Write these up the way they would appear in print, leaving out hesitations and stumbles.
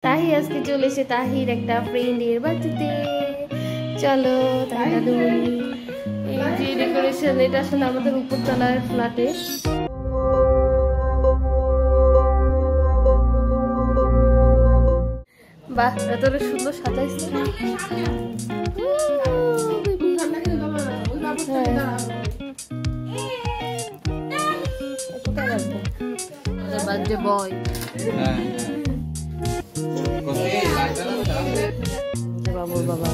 তাহি আজকে চলে এসে তাহির একটা ফ্রেন্ডের বার্থডে। চলো তাহি দাদুমণি, এই যে ডেকোরেশন, এটা আসলে আমাদের উপরতলার ফ্ল্যাটে। বাহ, এত সুন্দর সাজাইছে। বার্থডে বয় বাবুর বাবা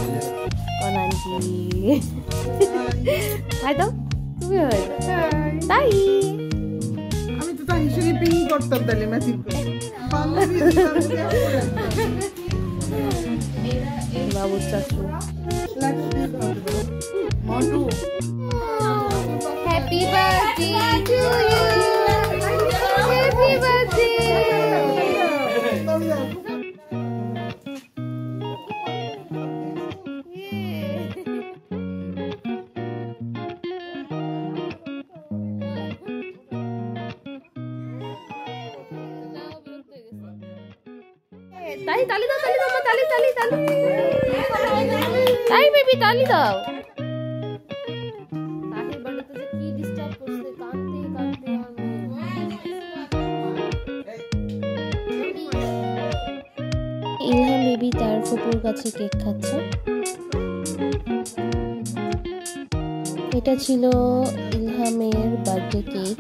আন্টি। হাই দাও, তুমি হয় তাই। আমি তো তাই হিসেবে পিং করতাম, তাহলে ম্যাচিং করে বাবুর চাচু। Happy birthday to you, happy birthday. তাই তালি দাও, তালি দাও, তালি তালি তালি, তাই বেবি তালি দাও। তাহির বাড়িতে যে কি ডিস্টার্ব করছে, কাঁদতে কাঁদতে ইলহাম বেবি তার ফুপুর কাছে কেক খাচ্ছে। এটা ছিল ইলহামের বার্থডে কেক।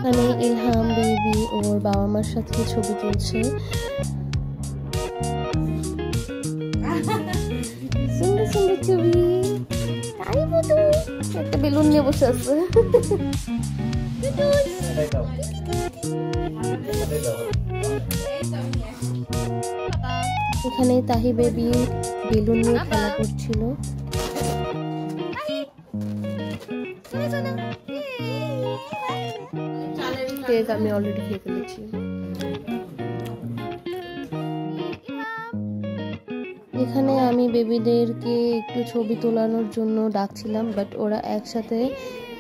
এখানে ইলহাম বেবি ওর বাবা মার সাথে ছবি তুলছে। সুন্দর সুন্দর ছবি। তাই বধু একটা বেলুন নিয়ে বসে আছে। এখানে তাহি বেবি বেলুন নিয়ে খেলা করছিল। কেক আমি অলরেডি খেয়ে ফেলেছি। এখানে আমি বেবিদেরকে একটু ছবি তোলানোর জন্য ডাকছিলাম, বাট ওরা একসাথে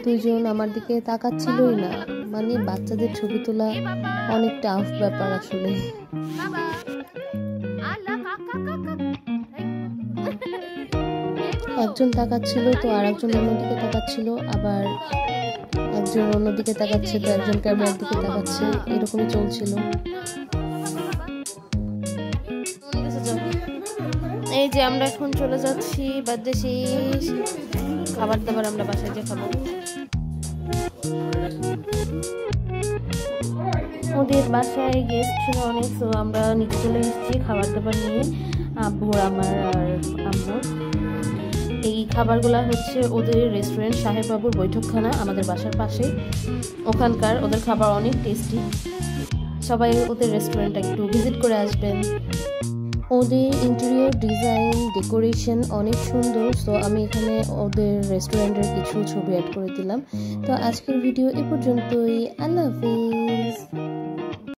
দুইজন আমার দিকে তাকাচ্ছিলই না। মানে বাচ্চাদের ছবি তোলা অনেক টাফ ব্যাপার আসলে। একজন তাকাচ্ছিল তো আর একজন অন্যদিকে তাকাচ্ছিল, আবার একজন অন্যদিকে তাকাচ্ছে তো একজন ক্যামেরার দিকে তাকাচ্ছে, এরকমই চলছিল। এই যে আমরা এখন চলে যাচ্ছি, বার্থডে শেষ, খাবার দাবার আমরা বাসায় যে খাবো। ওদের বাসায় গেস্ট ছিল অনেক, তো আমরা নিচে চলে এসেছি খাবার দাবার নিয়ে, আব্বু আমার আর আম্মু। এই খাবারগুলা হচ্ছে ওদের রেস্টুরেন্ট সাহেব বাবুর বৈঠকখানা, আমাদের বাসার পাশে। ওখানকার ওদের খাবার অনেক টেস্টি, সবাই ওদের রেস্টুরেন্টটা একটু ভিজিট করে আসবেন। ওদের ইন্টেরিয়র ডিজাইন ডেকোরেশন অনেক সুন্দর, সো আমি এখানে ওদের রেস্টুরেন্টের কিছু ছবি অ্যাড করে দিলাম। তো আজকের ভিডিও এ পর্যন্তই। আল্লাহ হাফিজ।